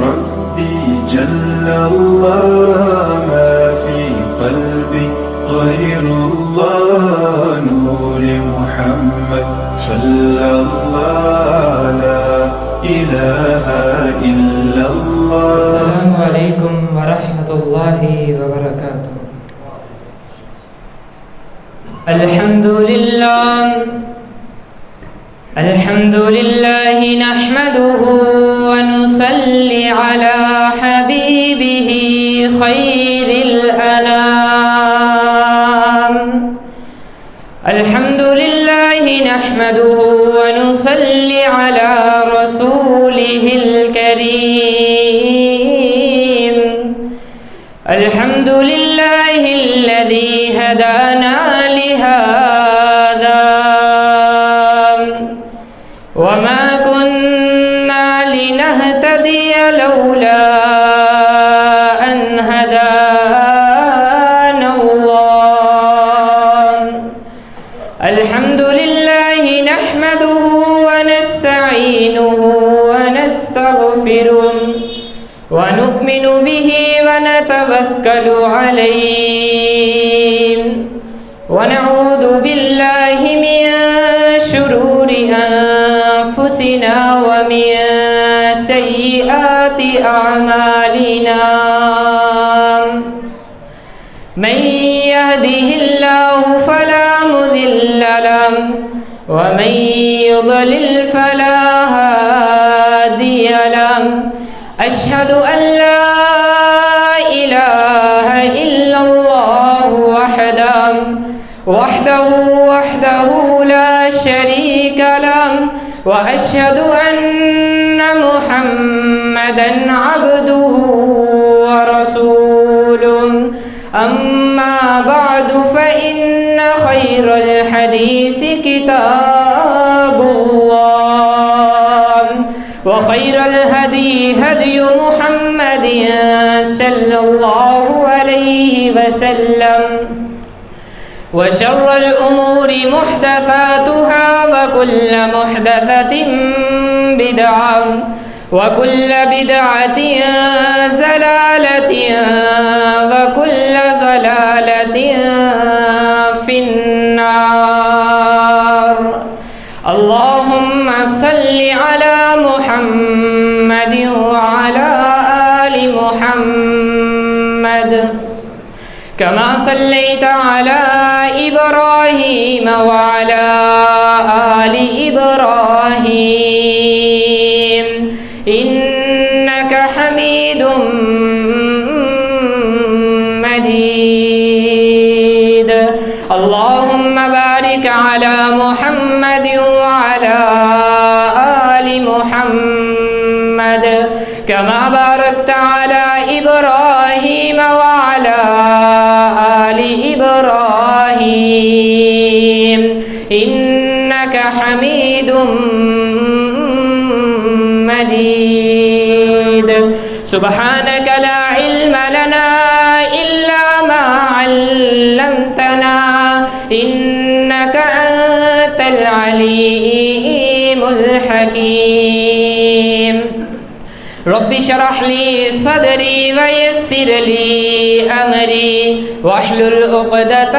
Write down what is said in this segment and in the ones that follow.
ربي جل الله ما في قلبي غير الله نور محمد صلى الله لا إله إلا الله. السلام عليكم ورحمة الله وبركاته. الحمد لله نحمده ونصلي على حبيبه خير الأنام. الحمد لله نحمده ونصلي على رسوله الكريم. الحمد لله الذي هدانا لهذا وما كنا لنهتدي لولا أن هدانا الله. الحمد لله نحمده ونستعينه ونستغفره ونؤمن به ونتوكل عليه ونعوذ بالله من شرور أنفسنا ومن سيئات أعمالنا. من يهده الله فلا مضل له ومن يضلل فلا هادي له. أشهد أن لا إله إلا الله وحده لا شريك له وأشهد أن محمدا عبده ورسوله. أما بعد فإن خير الحديث كتاب الله وخير الهدي هدي محمد صلى الله عليه وسلم وشر الأمور محدثاتها وكل محدثة بدعة وكل بدعة ضلالة وكل ضلالة في النار. اللهم صل على محمد وعلى آل محمد كما صليت على إبراهيم وعلى آل إبراهيم إنك حميد مجيد. اللهم بارك على محمد وعلى آل محمد كما باركت على إبراهيم وعلى آل إبراهيم إنك حميد مجيد. سبحانك لا علم لنا إلا ما علمتنا إنك أنت العليم الحكيم. رب اشرح لي صدري ويسر لي أمري واحلل عقدة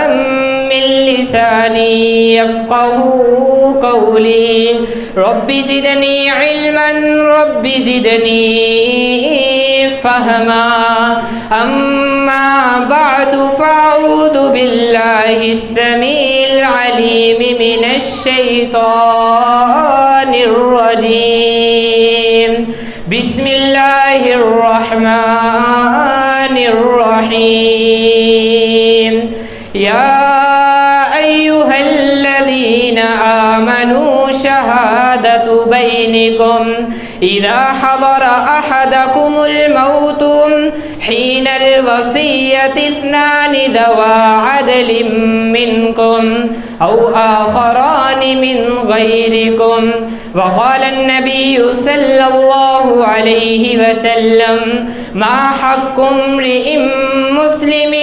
من لساني يفقه قولي. رب زدني علما رب زدني فهما. أما بعد فأعوذ بالله السميع العليم من الشيطان الرجيم. بسم الله الرحمن الرحيم. يا أيها الذين آمنوا شهادة بينكم إذا حضر أحدكم الموت حين الوصية اثنان ذوى عدل منكم أو آخران من غيركم. وقال النبي صلى الله عليه وسلم ما حق امرئ مسلم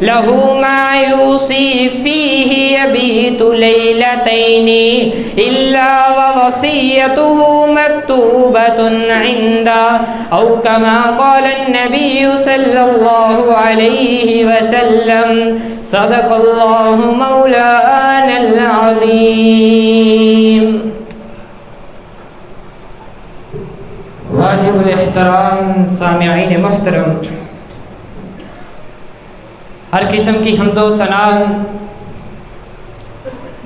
له ما يوصي فيه يبيت ليلتين إلا ووصيته مكتوبة عنده أو كما قال النبي صلى الله عليه وسلم صدق الله مولانا العظيم. واجب الاحترام سامعین محترم، ہر قسم کی حمد و ثنا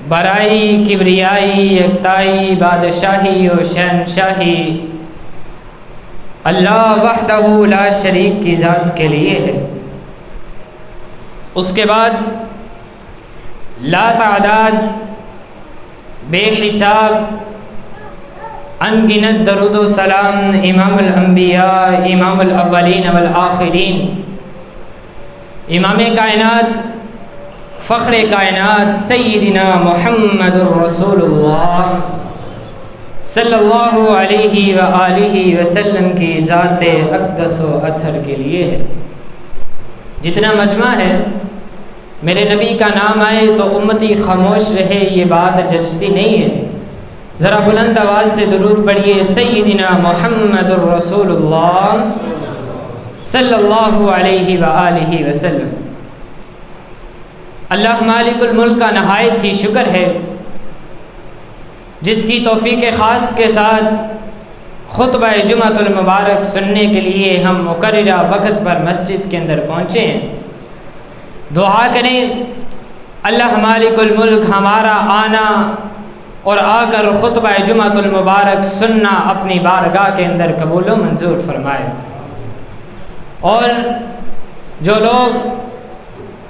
برائی، کبریائی، یکتائی، بادشاہی و شہنشاہی اللہ وحدہ لا شریک کی ذات کے لیے ہے. اس کے بعد لا تعداد بے حساب انگنت درود و سلام امام الانبیاء، امام الاولین والآخرین، امام کائنات، فخر کائنات سیدنا محمد الرسول اللہ صلی اللہ علیہ وآلہ وسلم کی ذات اقدس و اطہر کے لیے ہے. جتنا مجمع ہے میرے نبی کا نام آئے تو امتی خاموش رہے، یہ بات جچتی نہیں ہے. ذرا بلند آواز سے درود پڑھیے سیدنا محمد الرسول اللہ صلی اللہ علیہ وآلہ وسلم. اللہ مالک الملک کا نہایت ہی شکر ہے جس کی توفیق خاص کے ساتھ خطبہ جمعۃ المبارک سننے کے لیے ہم مقررہ وقت پر مسجد کے اندر پہنچے ہیں. دعا کریں اللہ مالک الملک ہمارا آنا اور آ کر خطبہ جمعۃ المبارک سننا اپنی بارگاہ کے اندر قبول و منظور فرمائے. اور جو لوگ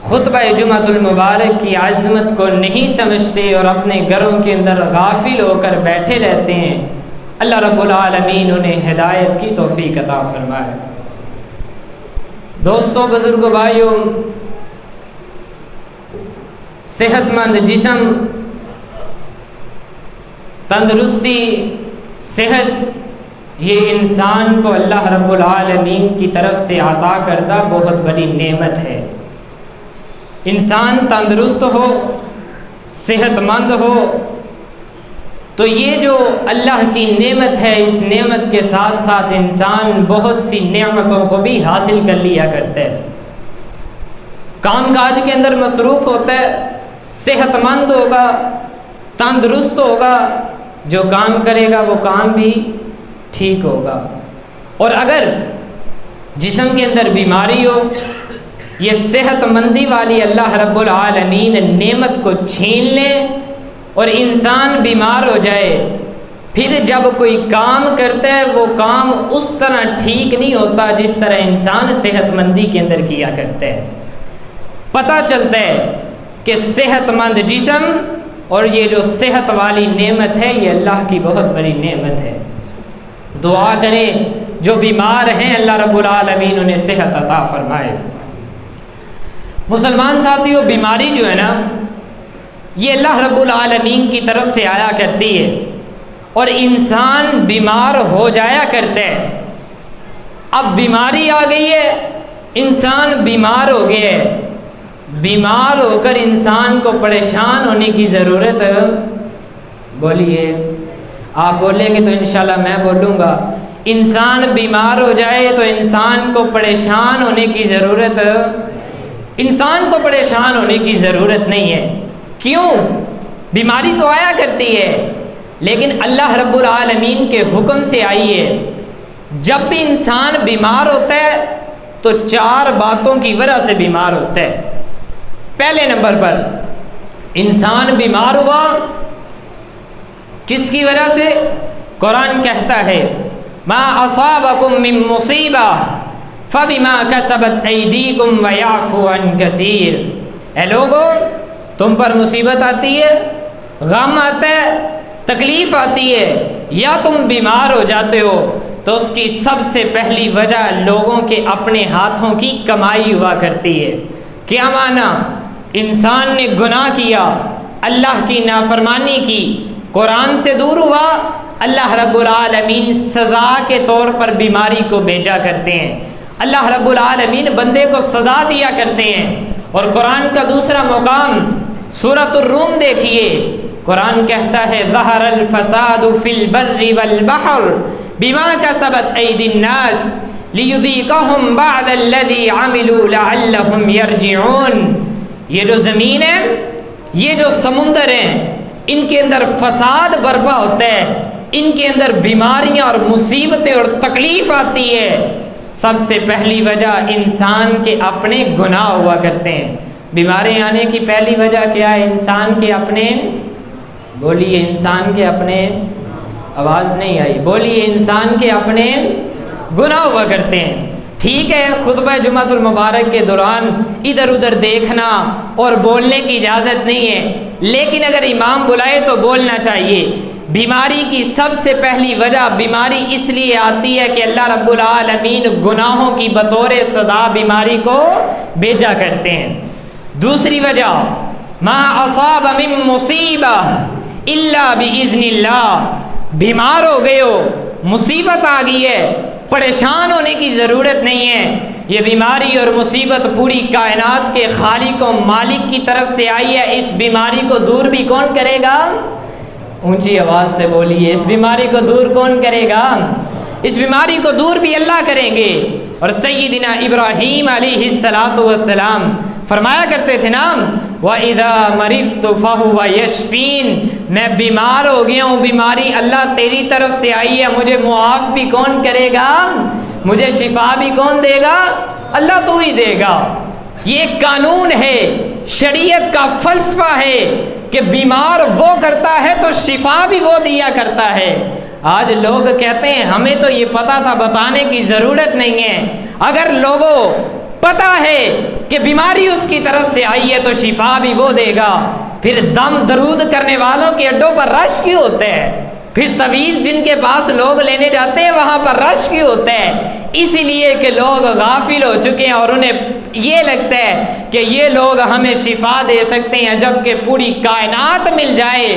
خطبہ جمعۃ المبارک کی عظمت کو نہیں سمجھتے اور اپنے گھروں کے اندر غافل ہو کر بیٹھے رہتے ہیں، اللہ رب العالمین انہیں ہدایت کی توفیق عطا فرمائے. دوستو، بزرگوں، بھائیوں، صحت مند جسم، تندرستی، صحت، یہ انسان کو اللہ رب العالمین کی طرف سے عطا کردہ بہت بڑی نعمت ہے. انسان تندرست ہو، صحت مند ہو تو یہ جو اللہ کی نعمت ہے، اس نعمت کے ساتھ ساتھ انسان بہت سی نعمتوں کو بھی حاصل کر لیا کرتا ہے. کام کاج کے اندر مصروف ہوتا ہے، صحت مند ہوگا، تندرست ہوگا، جو کام کرے گا وہ کام بھی ٹھیک ہوگا. اور اگر جسم کے اندر بیماری ہو، یہ صحت مندی والی اللہ رب العالمین نعمت کو چھین لے اور انسان بیمار ہو جائے، پھر جب کوئی کام کرتا ہے وہ کام اس طرح ٹھیک نہیں ہوتا جس طرح انسان صحت مندی کے اندر کیا کرتا ہے. پتہ چلتا ہے کہ صحت مند جسم اور یہ جو صحت والی نعمت ہے یہ اللہ کی بہت بڑی نعمت ہے. دعا کریں جو بیمار ہیں اللہ رب العالمین انہیں صحت عطا فرمائے. مسلمان ساتھیوں، بیماری جو ہے نا یہ اللہ رب العالمین کی طرف سے آیا کرتی ہے اور انسان بیمار ہو جایا کرتا ہے. اب بیماری آ گئی ہے، انسان بیمار ہو گیا ہے. بیمار ہو کر انسان کو پریشان ہونے کی ضرورت ہے؟ بولیے، آپ بولیں گے تو انشاءاللہ میں بولوں گا. انسان بیمار ہو جائے تو انسان کو پریشان ہونے کی ضرورت ہے؟ انسان کو پریشان ہونے کی ضرورت نہیں ہے. کیوں؟ بیماری تو آیا کرتی ہے لیکن اللہ رب العالمین کے حکم سے آئی ہے. جب بھی انسان بیمار ہوتا ہے تو 4 باتوں کی وجہ سے بیمار ہوتا ہے. پہلے نمبر پر انسان بیمار ہوا کس کی وجہ سے؟ قرآن کہتا ہے ما اصابکم من مصیبہ فبما کسبت ایدیکم ویعفو عن کثیر. اے لوگو، تم پر مصیبت آتی ہے، غم آتا ہے، تکلیف آتی ہے یا تم بیمار ہو جاتے ہو تو اس کی سب سے پہلی وجہ لوگوں کے اپنے ہاتھوں کی کمائی ہوا کرتی ہے. کیا معنی؟ انسان نے گناہ کیا، اللہ کی نافرمانی کی، قرآن سے دور ہوا، اللہ رب العالمین سزا کے طور پر بیماری کو بھیجا کرتے ہیں. اللہ رب العالمین بندے کو سزا دیا کرتے ہیں۔ اور قرآن کا دوسرا مقام سورۃ الروم دیکھیے، قرآن کہتا ہے ظہر الفساد فی البر والبحر بما کسبت ایدی الناس لیذیقہم بعض الذی عملوا لعلہم یرجعون۔ یہ جو زمین ہے، یہ جو سمندر ہیں، ان کے اندر فساد برپا ہوتا ہے، ان کے اندر بیماریاں اور مصیبتیں اور تکلیف آتی ہے۔ سب سے پہلی وجہ انسان کے اپنے گناہ ہوا کرتے ہیں۔ بیماری آنے کی پہلی وجہ کیا ہے؟ انسان کے اپنے، بولیے انسان کے اپنے، آواز نہیں آئی، بولیے انسان کے اپنے گناہ ہوا کرتے ہیں۔ ٹھیک ہے، خطبہ جمعۃ المبارک کے دوران ادھر ادھر دیکھنا اور بولنے کی اجازت نہیں ہے، لیکن اگر امام بلائے تو بولنا چاہیے۔ بیماری کی سب سے پہلی وجہ، بیماری اس لیے آتی ہے کہ اللہ رب العالمین گناہوں کی بطور سزا بیماری کو بھیجا کرتے ہیں۔ دوسری وجہ، ما اصاب من مصیبہ الا باذن اللہ، بیمار ہو گئے ہو، مصیبت آ گئی ہے، پریشان ہونے کی ضرورت نہیں ہے۔ یہ بیماری اور مصیبت پوری کائنات کے خالق و مالک کی طرف سے آئی ہے۔ اس بیماری کو دور بھی کون کرے گا؟ اونچی آواز سے بولیے، اس بیماری کو دور کون کرے گا؟ اس بیماری کو دور بھی اللہ کریں گے۔ اور سیدنا ابراہیم علیہ السلام فرمایا کرتے تھے نا، وَإِذَا مَرِضْتُ فَهُوَ يَشْفِينِ، میں بیمار ہو گیا ہوں، بیماری اللہ تیری طرف سے آئی ہے، مجھے معاف بھی کون کرے گا؟ مجھے شفا بھی کون دے گا؟ اللہ تو ہی دے گا۔ یہ ایک قانون ہے، شریعت کا فلسفہ ہے کہ بیمار وہ کرتا ہے تو شفا بھی وہ دیا کرتا ہے۔ آج لوگ کہتے ہیں ہمیں تو یہ پتا تھا، بتانے کی ضرورت نہیں ہے۔ اگر لوگوں پتا ہے کہ بیماری اس کی طرف سے آئی ہے تو شفا بھی وہ دے گا، پھر دم درود کرنے والوں کے اڈوں پر رش کیوں ہوتا ہے؟ پھر تویز جن کے پاس لوگ لینے جاتے ہیں وہاں پر رش کیوں ہوتا ہے؟ اسی لیے کہ لوگ غافل ہو چکے ہیں اور انہیں یہ لگتا ہے کہ یہ لوگ ہمیں شفا دے سکتے ہیں، جبکہ پوری کائنات مل جائے،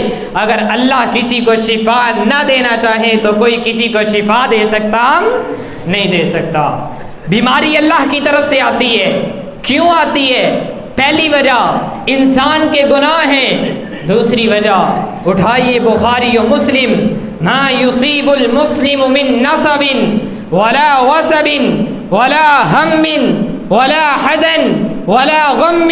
اگر اللہ کسی کو شفا نہ دینا چاہے تو کوئی کسی کو شفا دے سکتا نہیں دے سکتا۔ بیماری اللہ کی طرف سے آتی ہے۔ کیوں آتی ہے؟ پہلی وجہ انسان کے گناہ ہیں۔ دوسری وجہ، اٹھائیے بخاری و مسلم، ما یصیب المسلم من نصب ولا وصب ولا ہم ولا حزن ولا غم،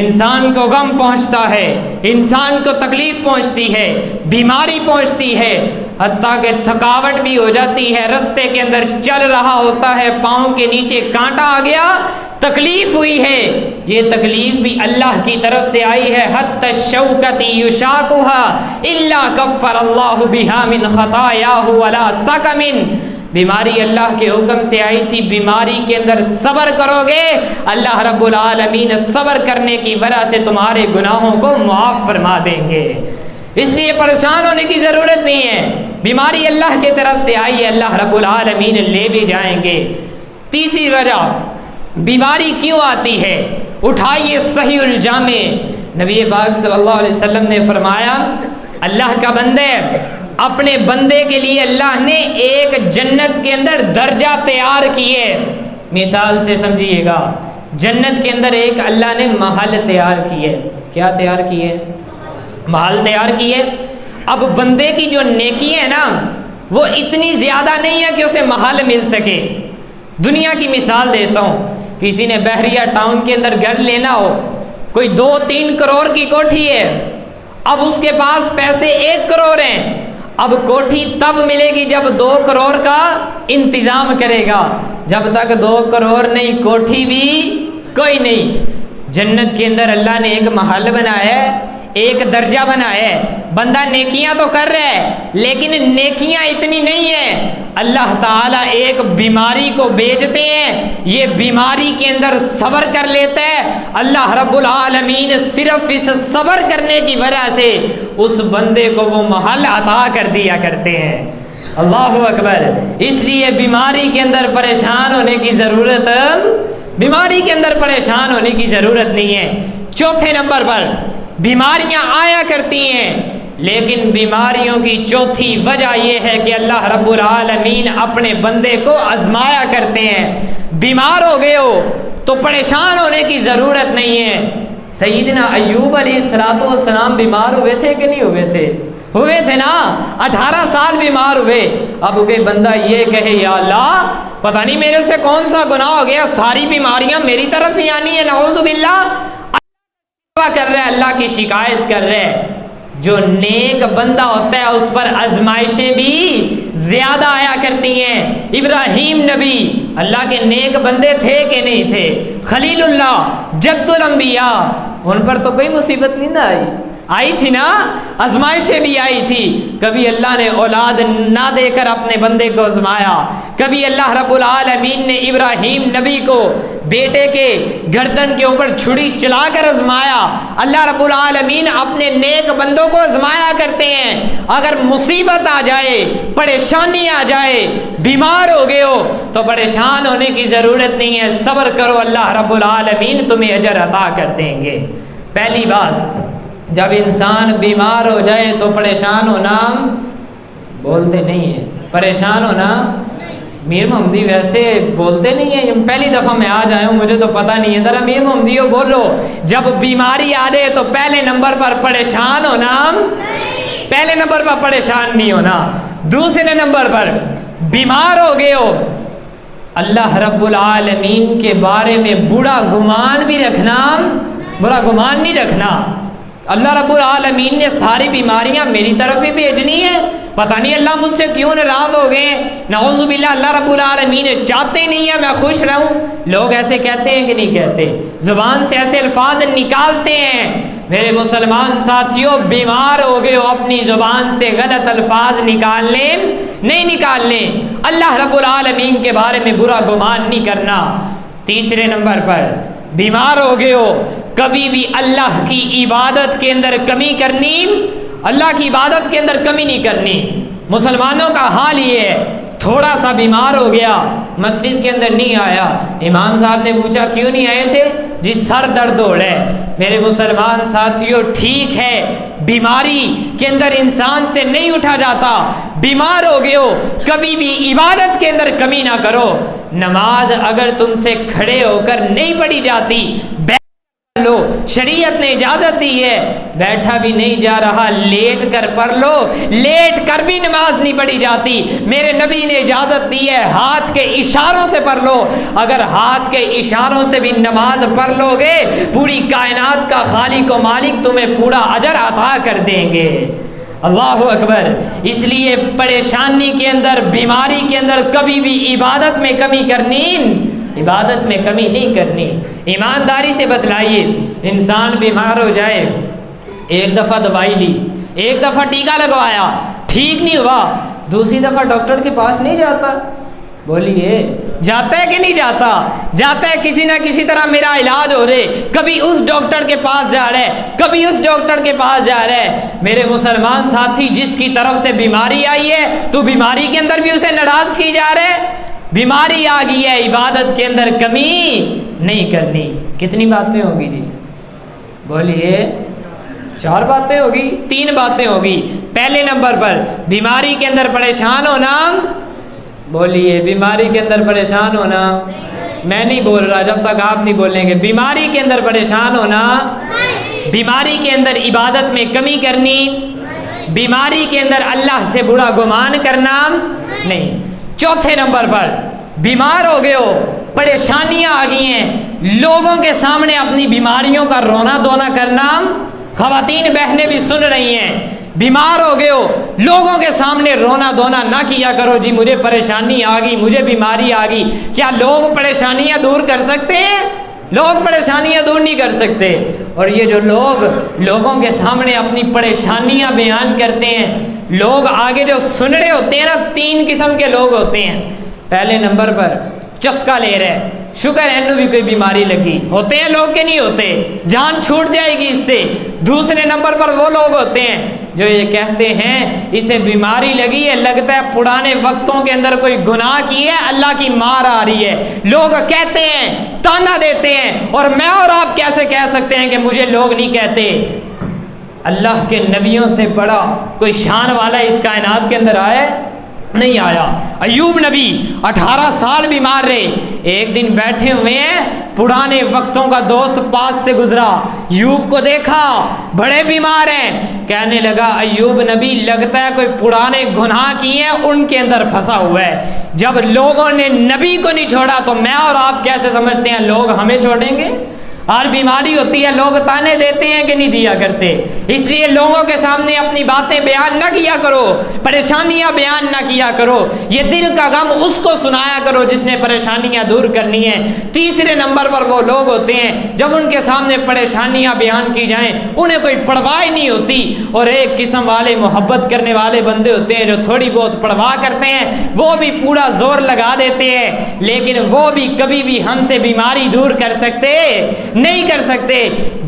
انسان کو غم پہنچتا ہے، انسان کو تکلیف پہنچتی ہے، بیماری پہنچتی ہے، حتیٰ کہ تھکاوٹ بھی ہو جاتی ہے، رستے کے اندر چل رہا ہوتا ہے، پاؤں کے نیچے کانٹا آ گیا، تکلیف ہوئی ہے، یہ تکلیف بھی اللہ کی طرف سے آئی ہے۔ حتی الشوکۃ یشاکها الا کفر اللہ بها من خطایاہ ولا سقم، بیماری اللہ کے حکم سے آئی تھی، بیماری کے اندر صبر کرو گے اللہ رب العالمین صبر کرنے کی وجہ سے تمہارے گناہوں کو معاف فرما دیں گے۔ اس لیے پریشان ہونے کی ضرورت نہیں ہے، بیماری اللہ کی طرف سے آئی ہے، اللہ رب العالمین لے بھی جائیں گے۔ تیسری وجہ بیماری کیوں آتی ہے، اٹھائیے صحیح الجامع، نبی پاک صلی اللہ علیہ وسلم نے فرمایا، اللہ کا بندے، اپنے بندے کے لیے اللہ نے ایک جنت کے اندر درجہ تیار کیے۔ مثال سے سمجھیے گا، جنت کے اندر ایک اللہ نے محل تیار کیے۔ کیا تیار کیے؟ محل تیار کیے۔ اب بندے کی جو نیکی ہے نا، وہ اتنی زیادہ نہیں ہے کہ اسے محل مل سکے۔ دنیا کی مثال دیتا ہوں، کسی نے بحریہ ٹاؤن کے اندر گھر لینا ہو، کوئی 2-3 کروڑ کی کوٹھی ہے، اب اس کے پاس پیسے 1 کروڑ ہیں، اب کوٹھی تب ملے گی جب 2 کروڑ کا انتظام کرے گا، جب تک 2 کروڑ نہیں کوٹھی بھی کوئی نہیں۔ جنت کے اندر اللہ نے ایک محل بنایا ہے، ایک درجہ بنایا ہے، بندہ نیکیاں تو کر رہا ہے لیکن نیکیاں اتنی نہیں ہیں، اللہ تعالیٰ ایک بیماری کو بیچتے ہیں، یہ بیماری کے اندر صبر کر لیتا ہے، اللہ رب العالمین صرف اس صبر کرنے کی وجہ سے اس بندے کو وہ محل عطا کر دیا کرتے ہیں۔ اللہ اکبر۔ اس لیے بیماری کے اندر پریشان ہونے کی ضرورت نہیں ہے۔ چوتھے نمبر پر بیماریاں آیا کرتی ہیں، لیکن بیماریوں کی چوتھی وجہ یہ ہے کہ اللہ رب العالمین اپنے بندے کو آزمایا کرتے ہیں۔ بیمار ہو گئے ہو تو پریشان ہونے کی ضرورت نہیں ہے۔ سیدنا ایوب علیہ السلام بیمار ہوئے تھے کہ نہیں ہوئے تھے؟ ہوئے تھے نا، 18 سال بیمار ہوئے۔ اب کوئی بندہ یہ کہے یا اللہ پتہ نہیں میرے سے کون سا گناہ ہو گیا، ساری بیماریاں میری طرف ہی آنی ہے، نعوذ باللہ، کر رہے اللہ کی شکایت کر رہے۔ جو نیک بندہ ہوتا ہے اس پر آزمائشیں بھی زیادہ آیا کرتی ہیں۔ ابراہیم نبی اللہ کے نیک بندے تھے کہ نہیں تھے؟ خلیل اللہ جد الانبیاء، ان پر تو کوئی مصیبت نہیں نہ آئی تھی نا، آزمائشیں بھی آئی تھی۔ کبھی اللہ نے اولاد نہ دے کر اپنے بندے کو آزمایا، کبھی اللہ رب العالمین نے ابراہیم نبی کو بیٹے کے گردن کے اوپر چھری چلا کر آزمایا۔ اللہ رب العالمین اپنے نیک بندوں کو آزمایا کرتے ہیں۔ اگر مصیبت آ جائے، پریشانی آ جائے، بیمار ہو گئے ہو تو پریشان ہونے کی ضرورت نہیں ہے، صبر کرو، اللہ رب العالمین تمہیں اجر عطا کر دیں گے۔ پہلی بات، جب انسان بیمار ہو جائے تو پریشان ہونا، بولتے نہیں ہیں پریشان ہونا، میر محمدی ویسے بولتے نہیں ہیں، پہلی دفعہ میں آج آیا ہوں مجھے تو پتہ نہیں ہے، ذرا میر محمدیو بولو، جب بیماری آ جائے تو پہلے نمبر پر پریشان ہونا، پہلے نمبر پر پریشان نہیں ہونا، دوسرے نمبر پر بیمار ہو گئے ہو، اللہ رب العالمین کے بارے میں برا گمان بھی رکھنا، برا گمان نہیں رکھنا۔ اللہ رب العالمین نے ساری بیماریاں میری طرف ہی بھیجنی ہے، پتہ نہیں اللہ مجھ سے کیوں ناراض ہو گئے، نعوذ باللہ اللہ رب العالمین چاہتے نہیں ہے میں خوش رہوں۔ لوگ ایسے کہتے ہیں کہ نہیں کہتے؟ زبان سے ایسے الفاظ نکالتے ہیں۔ میرے مسلمان ساتھیوں، بیمار ہو گئے ہو، اپنی زبان سے غلط الفاظ نکالنے نہیں نکالنے، اللہ رب العالمین کے بارے میں برا گمان نہیں کرنا۔ تیسرے نمبر پر بیمار ہو گئے ہو، کبھی بھی اللہ کی عبادت کے اندر کمی کرنی، اللہ کی عبادت کے اندر کمی نہیں کرنی۔ مسلمانوں کا حال یہ ہے، تھوڑا سا بیمار ہو گیا، مسجد کے اندر نہیں آیا، امام صاحب نے پوچھا کیوں نہیں آئے تھے؟ جی سر درد ہو رہا ہے۔ میرے مسلمان ساتھیوں، ٹھیک ہے بیماری کے اندر انسان سے نہیں اٹھا جاتا، بیمار ہو گئے ہو کبھی بھی عبادت کے اندر کمی نہ کرو۔ نماز اگر تم سے کھڑے ہو کر نہیں پڑھی جاتی، لو، شریعت نے اجازت دی ہے، بیٹھا بھی نہیں جا رہا لیٹ کر پڑھ لو، لیٹ کر بھی نماز نہیں پڑھی جاتی، میرے نبی نے اجازت دی ہے ہاتھ کے اشاروں سے پڑھ لو۔ اگر ہاتھ کے اشاروں سے بھی نماز پڑھ لو گے، پوری کائنات کا خالق و مالک تمہیں پورا اجر عطا کر دیں گے۔ اللہ اکبر۔ اس لیے پریشانی کے اندر، بیماری کے اندر کبھی بھی عبادت میں کمی کرنی، عبادت میں کمی نہیں کرنی۔ ایمانداری سے بتلائیے، انسان بیمار ہو جائے، ایک دفعہ دوائی لی، ایک دفعہ ٹیکا لگوایا، ٹھیک نہیں ہوا، دوسری دفعہ ڈاکٹر کے پاس نہیں جاتا؟ بولیے جاتا ہے کہ نہیں جاتا؟ جاتا ہے، کسی نہ کسی طرح میرا علاج ہو رہے، کبھی اس ڈاکٹر کے پاس جا رہا ہے، کبھی اس ڈاکٹر کے پاس جا رہا ہے۔ میرے مسلمان ساتھی، جس کی طرف سے بیماری آئی ہے تو بیماری کے اندر بھی اسے ناراض کی جا رہا ہے۔ بیماری آ گئی ہے، عبادت کے اندر کمی نہیں کرنی۔ کتنی باتیں ہوگی جی؟ بولیے 4 باتیں ہوگی، 3 باتیں ہوگی۔ پہلے نمبر پر بیماری کے اندر پریشان ہونا، بولیے بیماری کے اندر پریشان ہونا، میں نہیں بول رہا جب تک آپ نہیں بولیں گے۔ بیماری کے اندر پریشان ہونا، بیماری کے اندر عبادت میں کمی کرنی، بیماری کے اندر اللہ سے برا گمان کرنا نہیں۔ چوتھے نمبر پر بیمار ہو گئے ہو، پریشانیاں آ گئی ہیں، لوگوں کے سامنے اپنی بیماریوں کا رونا دھونا کرنا، خواتین بہنیں بھی سن رہی ہیں، بیمار ہو گئے ہو، لوگوں کے سامنے رونا دھونا نہ کیا کرو، جی مجھے پریشانی آ گئی، مجھے بیماری آ گئی۔ کیا لوگ پریشانیاں دور کر سکتے ہیں؟ لوگ پریشانیاں دور نہیں کر سکتے۔ اور یہ جو لوگ لوگوں کے سامنے اپنی پریشانیاں بیان کرتے ہیں، لوگ آگے جو سن رہے ہوتے ہیں نا، 3 قسم کے لوگ ہوتے ہیں۔ پہلے نمبر پر چسکا لے رہے، شکر ہے انہوں بھی کوئی بیماری لگی، ہوتے ہیں لوگ کے نہیں ہوتے، جان چھوٹ جائے گی اس سے۔ دوسرے نمبر پر وہ لوگ ہوتے ہیں جو یہ کہتے ہیں اسے بیماری لگی ہے، لگتا ہے پرانے وقتوں کے اندر کوئی گناہ کی ہے، اللہ کی مار آ رہی ہے۔ لوگ کہتے ہیں، تانا دیتے ہیں، اور میں اور آپ کیسے کہہ سکتے ہیں کہ مجھے لوگ نہیں کہتے؟ اللہ کے نبیوں سے بڑا کوئی شان والا اس کائنات کے اندر آئے؟ نہیں آیا۔ ایوب نبی 18 سال بیمار رہے، ایک دن بیٹھے ہوئے ہیں، پرانے وقتوں کا دوست پاس سے گزرا، ایوب کو دیکھا بڑے بیمار ہیں، کہنے لگا ایوب نبی لگتا ہے کوئی پرانے گناہ کیے ہیں ان کے اندر پھنسا ہوا ہے۔ جب لوگوں نے نبی کو نہیں چھوڑا تو میں اور آپ کیسے سمجھتے ہیں لوگ ہمیں چھوڑیں گے؟ اور بیماری ہوتی ہے لوگ تانے دیتے ہیں کہ نہیں دیا کرتے، اس لیے لوگوں کے سامنے اپنی باتیں بیان نہ کیا کرو، پریشانیاں بیان نہ کیا کرو، یہ دل کا غم اس کو سنایا کرو جس نے پریشانیاں دور کرنی ہیں۔ تیسرے نمبر پر وہ لوگ ہوتے ہیں جب ان کے سامنے پریشانیاں بیان کی جائیں انہیں کوئی پرواہ نہیں ہوتی، اور ایک قسم والے محبت کرنے والے بندے ہوتے ہیں جو تھوڑی بہت پرواہ کرتے ہیں، وہ بھی پورا زور لگا دیتے ہیں، لیکن وہ بھی کبھی بھی ہم سے بیماری دور کر سکتے نہیں کر سکتے۔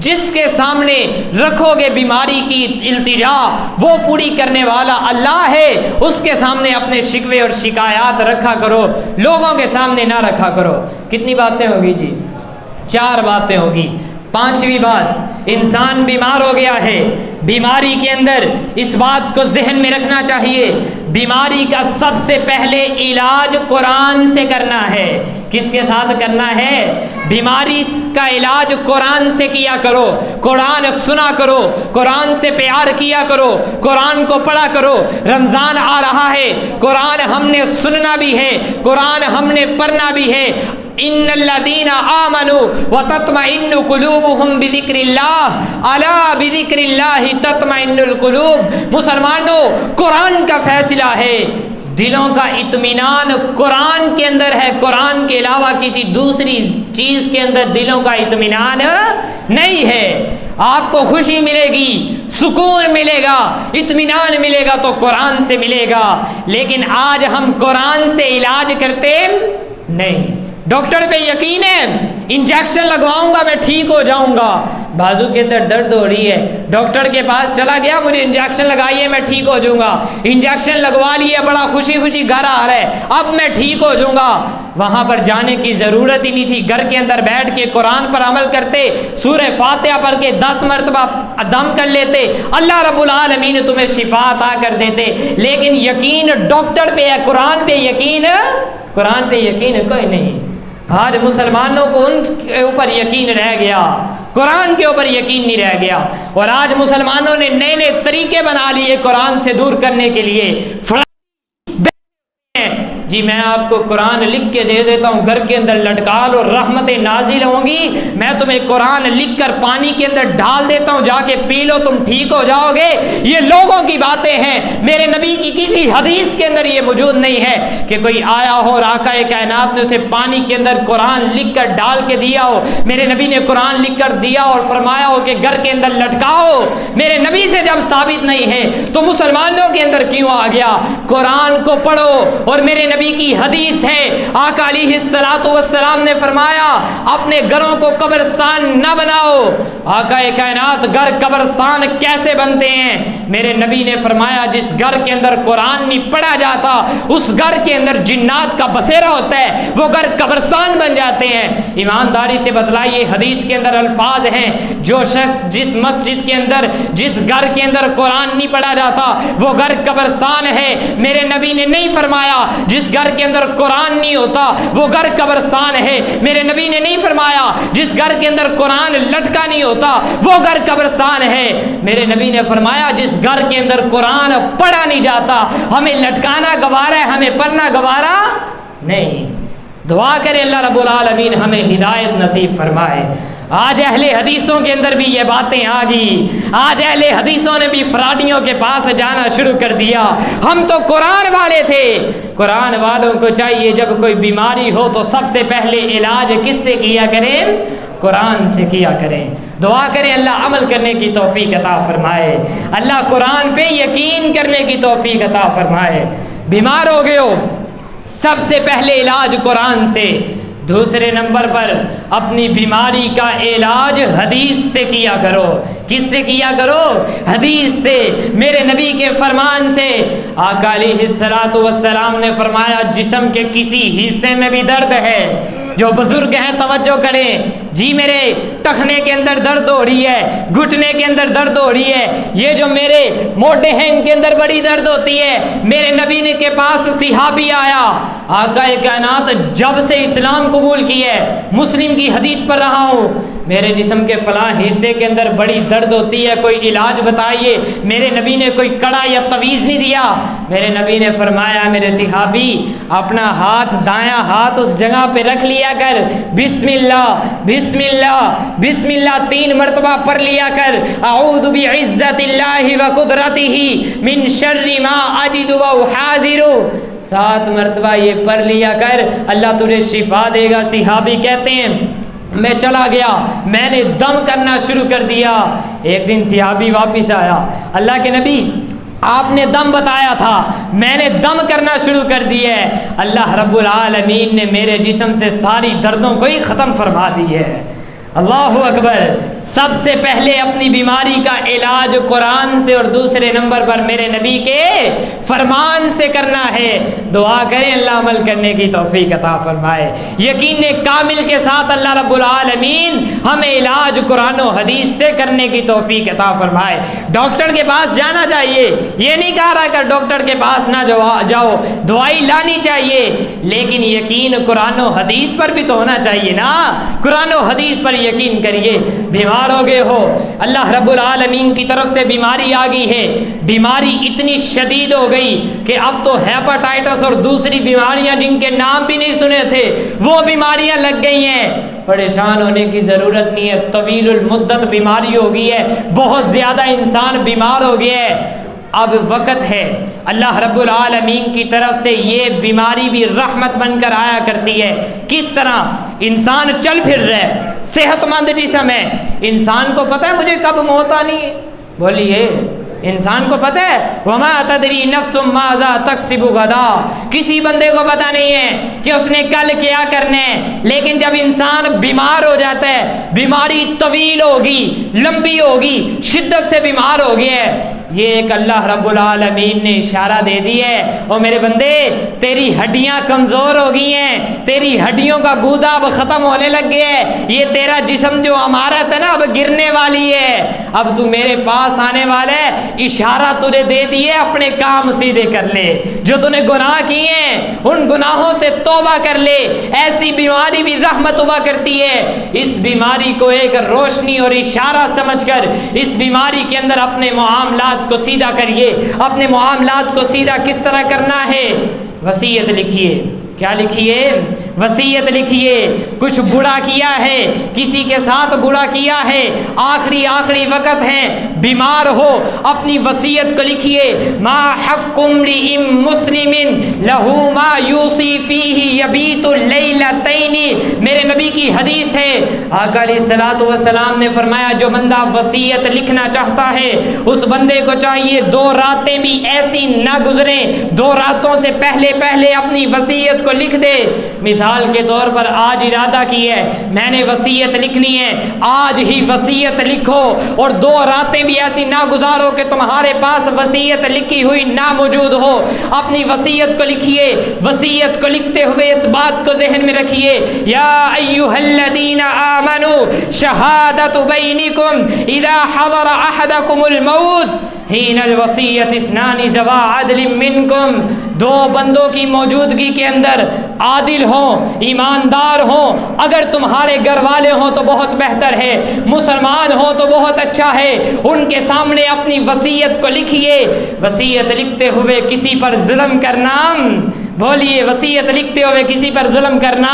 جس کے سامنے رکھو گے بیماری کی التجا وہ پوری کرنے والا اللہ ہے، اس کے سامنے اپنے شکوے اور شکایات رکھا کرو، لوگوں کے سامنے نہ رکھا کرو۔ کتنی باتیں ہوگی جی؟ 4 باتیں ہوگی۔ 5ویں بات، انسان بیمار ہو گیا ہے، بیماری کے اندر اس بات کو ذہن میں رکھنا چاہیے، بیماری کا سب سے پہلے علاج قرآن سے کرنا ہے۔ کس کے ساتھ کرنا ہے؟ بیماری کا علاج قرآن سے کیا کرو، قرآن سنا کرو، قرآن سے پیار کیا کرو، قرآن کو پڑھا کرو۔ رمضان آ رہا ہے، قرآن ہم نے سننا بھی ہے، قرآن ہم نے پڑھنا بھی ہے۔ ان الذین آمنوا وتطمئن قلوبهم بذکر اللہ الا بذکر اللہ تطمئن القلوب۔ مسلمانوں قرآن کا فیصلہ ہے، دلوں کا اطمینان قرآن کے اندر ہے، قرآن کے علاوہ کسی دوسری چیز کے اندر دلوں کا اطمینان نہیں ہے۔ آپ کو خوشی ملے گی، سکون ملے گا، اطمینان ملے گا تو قرآن سے ملے گا، لیکن آج ہم قرآن سے علاج کرتے نہیں۔ ڈاکٹر پہ یقین ہے، انجیکشن لگواؤں گا میں ٹھیک ہو جاؤں گا، بازو کے اندر درد ہو رہی ہے، ڈاکٹر کے پاس چلا گیا، مجھے انجیکشن لگائیے میں ٹھیک ہو جاؤں گا، انجیکشن لگوا لیے، بڑا خوشی خوشی گھر آ رہا ہے، اب میں ٹھیک ہو جاؤں گا۔ وہاں پر جانے کی ضرورت ہی نہیں تھی، گھر کے اندر بیٹھ کے قرآن پر عمل کرتے، سورہ فاتحہ پڑھ کے 10 مرتبہ دم کر لیتے، اللہ رب العالمین تمہیں شفا عطا کر دیتے۔ لیکن یقین ڈاکٹر پہ ہے، قرآن پہ یقین کوئی نہیں۔ آج مسلمانوں کو ان کے اوپر یقین رہ گیا، قرآن کے اوپر یقین نہیں رہ گیا، اور آج مسلمانوں نے نئے نئے طریقے بنا لیے قرآن سے دور کرنے کے لیے۔ جی میں آپ کو قرآن لکھ کے دے دیتا ہوں، گھر کے اندر لٹکا لو، رحمتیں نازل ہوں گی، میں تمہیں قرآن لکھ کر پانی کے اندر ڈال دیتا ہوں، جا کے پی لو تم ٹھیک ہو جاؤ گے۔ یہ لوگوں کی باتیں ہیں، میرے نبی کی کسی حدیث کے اندر یہ موجود نہیں ہے کہ کوئی آیا ہو اور آقا کائنات نے اسے پانی کے اندر قرآن لکھ کر ڈال کے دیا ہو، میرے نبی نے قرآن لکھ کر دیا اور فرمایا ہو کہ گھر کے اندر لٹکاؤ۔ میرے نبی سے جب ثابت نہیں ہے تو مسلمانوں کے اندر کیوں آ گیا؟ قرآن کو پڑھو، اور میرے نبی کی حدیث ہے، آقا علیہ الصلوۃ والسلام نے فرمایا اپنے گھروں کو قبرستان نہ بناؤ۔ آقا کائنات گھر قبرستان کیسے بنتے ہیں؟ میرے نبی نے فرمایا جس گھر کے اندر قرآن نہیں پڑھا جاتا اس گھر کے اندر جنات کا بسیرا ہوتا ہے، وہ گھر قبرستان بن جاتے ہیں۔ ایمانداری سے بتلائیے، حدیث کے اندر الفاظ ہیں، جو شخص جس مسجد کے اندر جس گھر کے اندر قرآن نہیں پڑھا جاتا وہ گھر قبرستان ہے۔ میرے نبی نے نہیں فرمایا جس گھر کے اندر قرآن نہیں ہوتا وہ گھر قبرستان ہے۔ میرے نبی نے نہیں فرمایا جس گھر کے اندر قرآن لٹکا نہیں ہوتا وہ گھر قبرستان ہے۔ میرے نبی نے فرمایا جس گھر کے اندر قرآن پڑھا نہیں جاتا، ہمیں لٹکانا گوارا ہے، ہمیں پڑھنا گوارا نہیں۔ دعا کرے اللہ رب العالمین ہمیں ہدایت نصیب فرمائے۔ آج اہل حدیثوں کے اندر بھی یہ باتیں آ گئی، آج اہل حدیثوں نے بھی فراڈیوں کے پاس جانا شروع کر دیا۔ ہم تو قرآن والے تھے۔ قرآن والوں کو چاہیے جب کوئی بیماری ہو تو سب سے پہلے علاج کس سے کیا کریں؟ قرآن سے کیا کریں۔ دعا کریں اللہ عمل کرنے کی توفیق عطا فرمائے، اللہ قرآن پہ یقین کرنے کی توفیق عطا فرمائے۔ بیمار ہو گئے ہو، سب سے پہلے علاج قرآن سے، دوسرے نمبر پر اپنی بیماری کا علاج حدیث سے کیا کرو۔ کس سے کیا کرو؟ حدیث سے، میرے نبی کے فرمان سے۔ آقا علیہ الصلوۃ والسلام نے فرمایا جسم کے کسی حصے میں بھی درد ہے، جو بزرگ ہیں توجہ کریں، جی میرے ٹخنے کے اندر درد ہو رہی ہے، گھٹنے کے اندر درد ہو رہی ہے، یہ جو میرے موڈے ہیں ان کے اندر بڑی درد ہوتی ہے۔ میرے نبی نے کے پاس صحابی آیا، آقا کائنات جب سے اسلام قبول کی ہے، مسلم کی حدیث پر رہا ہوں، میرے جسم کے فلاں حصے کے اندر بڑی درد ہوتی ہے، کوئی علاج بتائیے۔ میرے نبی نے کوئی کڑا یا تویز نہیں دیا۔ میرے نبی نے فرمایا میرے صحابی اپنا ہاتھ، دایاں ہاتھ اس جگہ پہ رکھ لیا کر، بسم اللہ بسم اللہ بسم اللہ 3 مرتبہ پڑھ لیا کر، اعوذ بعزت اللہ وقدرتہ من شر ما اجد واحاذر، 7 مرتبہ یہ پڑھ لیا کر، اللہ تجھے شفا دے گا۔ صحابی کہتے ہیں میں چلا گیا، میں نے دم کرنا شروع کر دیا۔ ایک دن صحابی واپس آیا، اللہ کے نبی آپ نے دم بتایا تھا، میں نے دم کرنا شروع کر دیا ہے، اللہ رب العالمین نے میرے جسم سے ساری دردوں کو ہی ختم فرما دی ہے۔ اللہ اکبر۔ سب سے پہلے اپنی بیماری کا علاج قرآن سے اور دوسرے نمبر پر میرے نبی کے فرمان سے کرنا ہے۔ دعا کریں اللہ عمل کرنے کی توفیق عطا فرمائے۔ یقین کامل کے ساتھ اللہ رب العالمین ہمیں علاج قرآن و حدیث سے کرنے کی توفیق عطا فرمائے۔ ڈاکٹر کے پاس جانا چاہیے، یہ نہیں کہا رہا کہ ڈاکٹر کے پاس نہ جاؤ، دوائی لانی چاہیے، لیکن یقین قرآن و حدیث پر بھی تو ہونا چاہیے نا۔ قرآن و حدیث پر یقین کریے۔ بیمار ہو گئے ہو، اللہ رب العالمین کی طرف سے بیماری آ گئی ہے، بیماری اتنی شدید ہو گئی کہ اب تو ہیپاٹائٹس اور دوسری بیماریاں جن کے نام بھی نہیں سنے تھے وہ بیماریاں لگ گئی ہیں۔ پریشان ہونے کی ضرورت نہیں ہے، طویل المدت بیماری ہو گئی ہے، بہت زیادہ انسان بیمار ہو گیا ہے۔ اب وقت ہے، اللہ رب العالمین کی طرف سے یہ بیماری بھی رحمت بن کر آیا کرتی ہے۔ کس طرح انسان چل پھر رہا ہے، صحت مند جسم ہے، انسان کو پتہ ہے مجھے کب موت آنی ہے؟ بولیے، انسان کو پتہ ہے وما تدری نفس ماذا تکسب غدا، کسی بندے کو پتہ نہیں ہے کہ اس نے کل کیا کرنا ہے۔ لیکن جب انسان بیمار ہو جاتا ہے، بیماری طویل ہوگی، لمبی ہوگی، شدت سے بیمار ہو گیا ہے، یہ ایک اللہ رب العالمین نے اشارہ دے دی ہے، او میرے بندے تیری ہڈیاں کمزور ہو گئی ہیں، تیری ہڈیوں کا گودا اب ختم ہونے لگ گیا ہے، یہ تیرا جسم جو عمارت ہے نا اب گرنے والی ہے، اب تو میرے پاس آنے والا ہے، اشارہ تجھے دے دیے، اپنے کام سیدھے کر لے، جو تو نے گناہ کیے ہیں ان گناہوں سے توبہ کر لے۔ ایسی بیماری بھی رحمت ہوا کرتی ہے، اس بیماری کو ایک روشنی اور اشارہ سمجھ کر اس بیماری کے اندر اپنے معاملات کو سیدھا کریے۔ اپنے معاملات کو سیدھا کس طرح کرنا ہے؟ وصیت لکھیے۔ کیا لکھیے؟ وصیت لکھیے۔ کچھ برا کیا ہے، کسی کے ساتھ برا کیا ہے، آخری وقت ہے، بیمار ہو، اپنی وصیت کو لکھیے۔ ما حق امرئ مسلم لہ ما یوصی فیہ یبیت اللیلتین، میرے نبی کی حدیث ہے، آقا علیہ الصلوۃ والسلام نے فرمایا جو بندہ وصیت لکھنا چاہتا ہے اس بندے کو چاہیے 2 راتیں بھی ایسی نہ گزریں، 2 راتوں سے پہلے اپنی وصیت کو لکھ دے۔ مثال کے طور پر آج ارادہ کی ہے میں نے وصیت لکھنی ہے، آج ہی وصیت لکھو اور 2 راتیں بھی ایسی نہ گزارو کہ تمہارے پاس وصیت لکھی ہوئی نہ موجود ہو۔ اپنی وصیت کو لکھیے۔ وصیت کو لکھتے ہوئے اس بات کو ذہن میں رکھیے، یا ایھا الذین آمنوا شہادۃ بینکم اذا حضر احدکم الموت حین الوصیۃ اثنان ذوا عدل منکم، 2 بندوں کی موجودگی کے اندر عادل ہوں، ایماندار ہوں، اگر تمہارے گھر والے ہوں تو بہت بہتر ہے، مسلمان ہوں تو بہت اچھا ہے، ان کے سامنے اپنی وصیت کو لکھیے۔ وصیت لکھتے ہوئے کسی پر ظلم کرنا، بولیے وصیت لکھتے ہوئے کسی پر ظلم کرنا،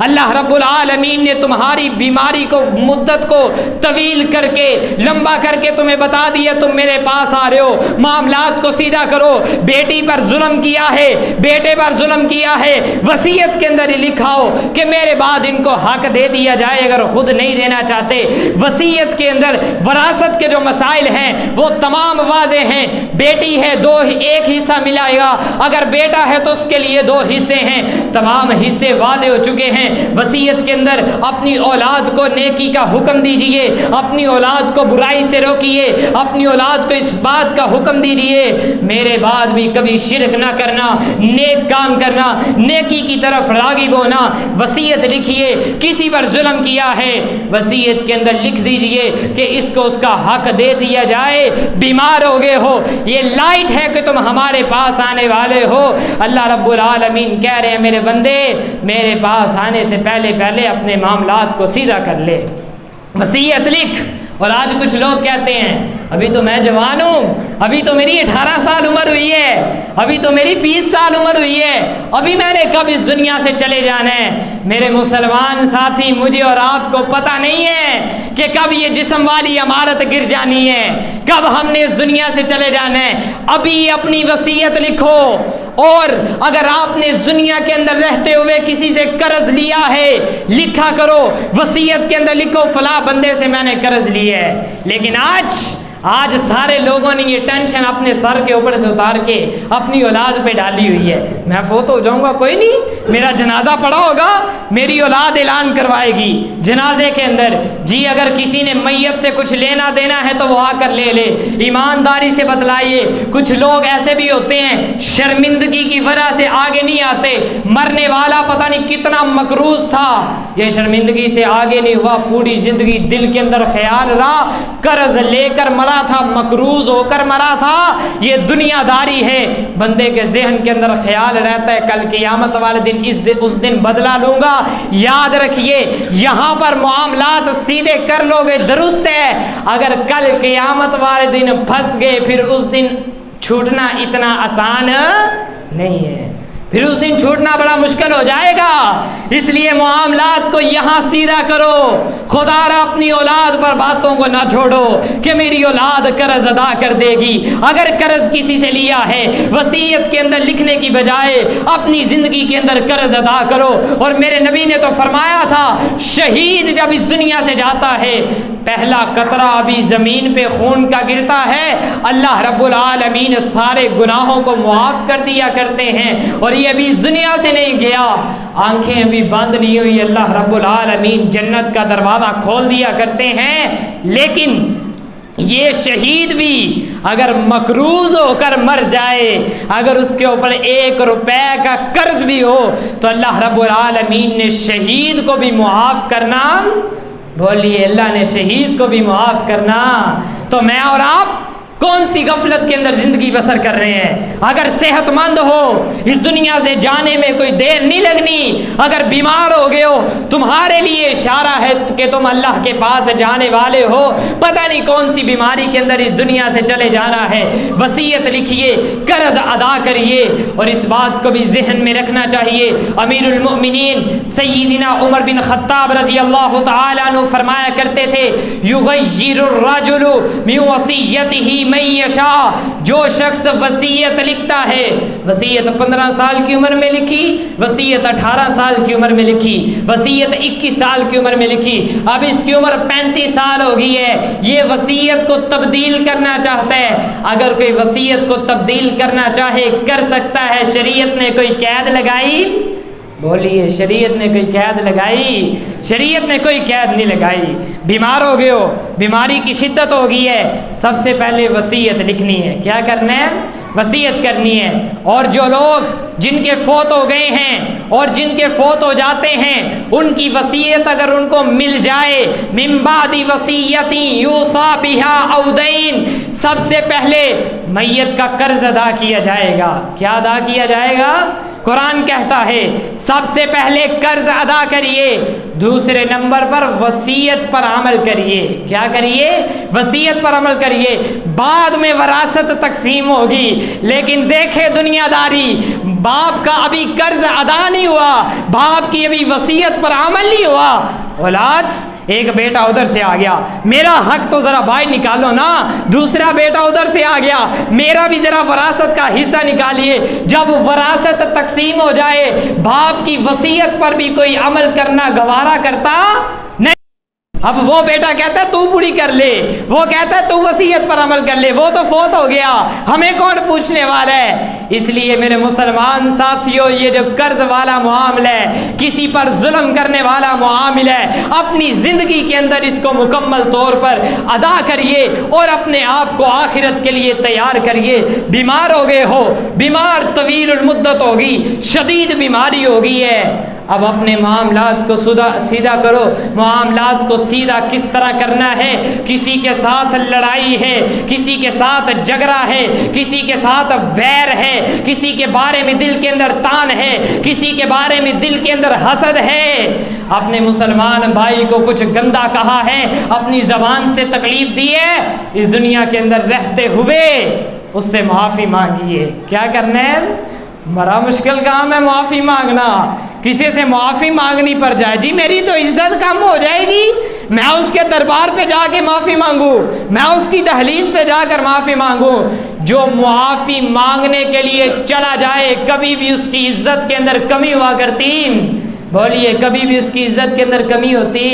اللہ رب العالمین نے تمہاری بیماری کو مدت کو طویل کر کے لمبا کر کے تمہیں بتا دیا، تم میرے پاس آ رہے ہو، معاملات کو سیدھا کرو۔ بیٹی پر ظلم کیا ہے، بیٹے پر ظلم کیا ہے، وصیت کے اندر ہی لکھا ہو کہ میرے بعد ان کو حق دے دیا جائے اگر خود نہیں دینا چاہتے۔ وصیت کے اندر وراثت کے جو مسائل ہیں وہ تمام واضح ہیں۔ بیٹی ہے 2 1 حصہ ملائے گا، اگر بیٹا ہے تو اس کے لیے 2 حصے ہیں، تمام حصے وعدے ہو چکے ہیں۔ وصیت کے اندر اپنی اولاد کو نیکی کا حکم دیجئے، اپنی اولاد کو برائی سے روکیے، اپنی اولاد کو اس بات کا حکم دیجئے میرے بعد بھی کبھی شرک نہ کرنا، نیک کام کرنا، نیکی کی طرف راغب ہونا۔ وصیت لکھیے، کسی پر ظلم کیا ہے وصیت کے اندر لکھ دیجئے کہ اس کو اس کا حق دے دیا جائے۔ بیمار ہو گئے ہو، یہ لائٹ ہے کہ تم ہمارے پاس آنے والے ہو، اللہ رب العالمین کہہ رہے ہیں میرے بندے میرے پاس آنے سے پہلے اپنے معاملات کو سیدھا کر لے، وصیت لکھ۔ اور آج کچھ لوگ کہتے ہیں ابھی تو میں جوان ہوں، ابھی تو میری 18 سال عمر ہوئی ہے، ابھی تو میری 20 سال عمر ہوئی ہے، ابھی میں نے کب اس دنیا سے چلے جانا ہے۔ میرے مسلمان ساتھی، مجھے اور آپ کو پتہ نہیں ہے کہ کب یہ جسم والی عمارت گر جانی ہے، کب ہم نے اس دنیا سے چلے جانا ہے۔ ابھی اپنی وصیت لکھو، اور اگر آپ نے اس دنیا کے اندر رہتے ہوئے کسی سے قرض لیا ہے لکھا کرو، وصیت کے اندر لکھو فلاں بندے سے میں نے قرض لیا ہے۔ لیکن آج سارے لوگوں نے یہ ٹینشن اپنے سر کے اوپر سے اتار کے اپنی اولاد پہ ڈالی ہوئی ہے، میں فوت ہو جاؤں گا کوئی نہیں، میرا جنازہ پڑا ہوگا، میری اولاد اعلان کروائے گی جنازے کے اندر، جی اگر کسی نے میت سے کچھ لینا دینا ہے تو وہ آ کر لے لے۔ ایمانداری سے بتلائیے، کچھ لوگ ایسے بھی ہوتے ہیں شرمندگی کی وجہ سے آگے نہیں آتے، مرنے والا پتہ نہیں کتنا مقروض تھا، یہ شرمندگی سے آگے نہیں ہوا، پوری زندگی دل کے اندر خیال رہا قرض لے کر مرا تھا، مقروض ہو کر مرا تھا۔ یہ دنیا داری ہے، بندے کے ذہن کے اندر خیال رہتا ہے کل قیامت والے دن اس دن بدلہ لوں گا۔ یاد رکھیے یہاں پر معاملات سیدھے کر لو گے درست ہے، اگر کل قیامت والے دن پھنس گئے پھر اس دن چھوٹنا اتنا آسان نہیں ہے، پھر اس دن چھوٹنا بڑا مشکل ہو جائے گا۔ اس لیے معاملات کو یہاں سیدھا کرو، خدا را اپنی اولاد پر باتوں کو نہ چھوڑو کہ میری اولاد قرض ادا کر دے گی۔ اگر قرض کسی سے لیا ہے وصیت کے اندر لکھنے کی بجائے اپنی زندگی کے اندر قرض ادا کرو۔ اور میرے نبی نے تو فرمایا تھا شہید جب اس دنیا سے جاتا ہے پہلا قطرہ ابھی زمین پہ خون کا گرتا ہے، اللہ رب العالمین سارے گناہوں کو معاف کر دیا کرتے ہیں، اور یہ ابھی اس دنیا سے نہیں گیا، آنکھیں ابھی بند نہیں ہوئی، اللہ رب العالمین جنت کا دروازہ کھول دیا کرتے ہیں۔ لیکن یہ شہید بھی اگر مقروض ہو کر مر جائے، اگر اس کے اوپر 1 روپے کا قرض بھی ہو تو اللہ رب العالمین نے شہید کو بھی معاف کرنا، بولیے اللہ نے شہید کو بھی معاف کرنا۔ تو میں اور آپ کون سی غفلت کے اندر زندگی بسر کر رہے ہیں؟ اگر صحت مند ہو اس دنیا سے جانے میں کوئی دیر نہیں لگنی، اگر بیمار ہو گئے ہو تمہارے لیے اشارہ ہے کہ تم اللہ کے پاس جانے والے ہو، پتہ نہیں کون سی بیماری کے اندر اس دنیا سے چلے جانا ہے، وصیت لکھیے، قرض ادا کریے۔ اور اس بات کو بھی ذہن میں رکھنا چاہیے، امیر المؤمنین سیدنا عمر بن خطاب رضی اللہ تعالیٰ عنہ فرمایا کرتے تھے یغیر الرجل من وصیتہ من یشاء، جو شخص وصیت لکھتا ہے، وصیت 15 سال کی عمر میں لکھی، وصیت 18 سال کی عمر میں لکھی، وصیت 21 سال کی عمر میں لکھی، اب اس کی عمر 35 سال ہو گئی ہے، یہ وصیت کو تبدیل کرنا چاہتا ہے۔ اگر کوئی وصیت کو تبدیل کرنا چاہے کر سکتا ہے، شریعت نے کوئی قید لگائی؟ بولیے شریعت نے کوئی قید لگائی؟ شریعت نے کوئی قید نہیں لگائی۔ بیمار ہو گئے ہو، بیماری کی شدت ہو گئی ہے، سب سے پہلے وصیت لکھنی ہے۔ کیا کرنا ہے؟ وصیت کرنی ہے۔ اور جو لوگ جن کے فوت ہو گئے ہیں اور جن کے فوت ہو جاتے ہیں ان کی وصیت اگر ان کو مل جائے، من بعد وصیت یوصی بہا او دین، سب سے پہلے میت کا قرض ادا کیا جائے گا۔ کیا ادا کیا جائے گا؟ قرآن کہتا ہے سب سے پہلے قرض ادا کریے، دوسرے نمبر پر وصیت پر عمل کریے۔ کیا کریے؟ وصیت پر عمل کریے، بعد میں وراثت تقسیم ہوگی۔ لیکن دیکھے دنیا داری، باپ کا ابھی قرض ادا نہیں ہوا، باپ کی ابھی وصیت پر عمل نہیں ہوا، اولاد ایک بیٹا ادھر سے آ گیا، میرا حق تو ذرا بھائی نکالو نا، دوسرا بیٹا ادھر سے آ گیا، میرا بھی ذرا وراثت کا حصہ نکالیے۔ جب وراثت تقسیم ہو جائے، باپ کی وصیت پر بھی کوئی عمل کرنا گوارا کرتا نہیں۔ اب وہ بیٹا کہتا ہے تو پوری کر لے، وہ کہتا ہے تو وصیت پر عمل کر لے، وہ تو فوت ہو گیا، ہمیں کون پوچھنے والا ہے؟ اس لیے میرے مسلمان ساتھیوں، یہ جو قرض والا معاملہ ہے، کسی پر ظلم کرنے والا معاملہ ہے، اپنی زندگی کے اندر اس کو مکمل طور پر ادا کریے اور اپنے آپ کو آخرت کے لیے تیار کریے۔ بیمار ہو گئے ہو، بیمار طویل المدت ہوگی، شدید بیماری ہوگی ہے، اب اپنے معاملات کو سیدھا کرو۔ معاملات کو سیدھا کس طرح کرنا ہے؟ کسی کے ساتھ لڑائی ہے، کسی کے ساتھ جھگڑا ہے، کسی کے ساتھ ویر ہے، کسی کے بارے میں دل کے اندر تان ہے، کسی کے بارے میں دل کے اندر حسد ہے، اپنے مسلمان بھائی کو کچھ گندا کہا ہے، اپنی زبان سے تکلیف دی ہے، اس دنیا کے اندر رہتے ہوئے اس سے معافی مانگیے۔ کیا کرنا ہے؟ بڑا مشکل کام ہے معافی مانگنا۔ کسی سے معافی مانگنی پڑ جائے، جی میری تو عزت کم ہو جائے گی، میں اس کے دربار پہ جا کے معافی مانگوں، میں اس کی دہلیز پہ جا کر معافی مانگوں۔ جو معافی مانگنے کے لیے چلا جائے، کبھی بھی اس کی عزت کے اندر کمی ہوا کرتی؟ بولیے، کبھی بھی اس کی عزت کے اندر کمی ہوتی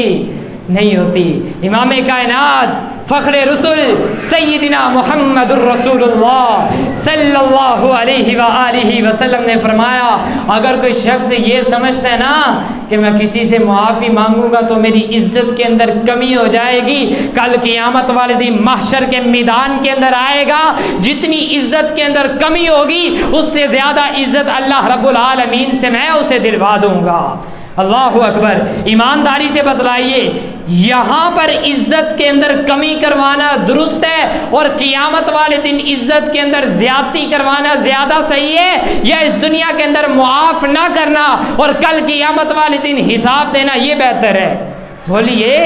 نہیں ہوتی۔ امام کائنات فخر رسول سیدنا محمد الرسول اللہ صلی اللہ علیہ وآلہ وسلم نے فرمایا، اگر کوئی شخص یہ سمجھتا ہے نا کہ میں کسی سے معافی مانگوں گا تو میری عزت کے اندر کمی ہو جائے گی، کل قیامت والے دن محشر کے میدان کے اندر آئے گا، جتنی عزت کے اندر کمی ہوگی اس سے زیادہ عزت اللہ رب العالمین سے میں اسے دلوا دوں گا۔ اللہ اکبر۔ ایمانداری سے بتلائیے، یہاں پر عزت کے اندر کمی کروانا درست ہے اور قیامت والے دن عزت کے اندر زیادتی کروانا زیادہ صحیح ہے، یا اس دنیا کے اندر معاف نہ کرنا اور کل قیامت والے دن حساب دینا یہ بہتر ہے؟ بولیے،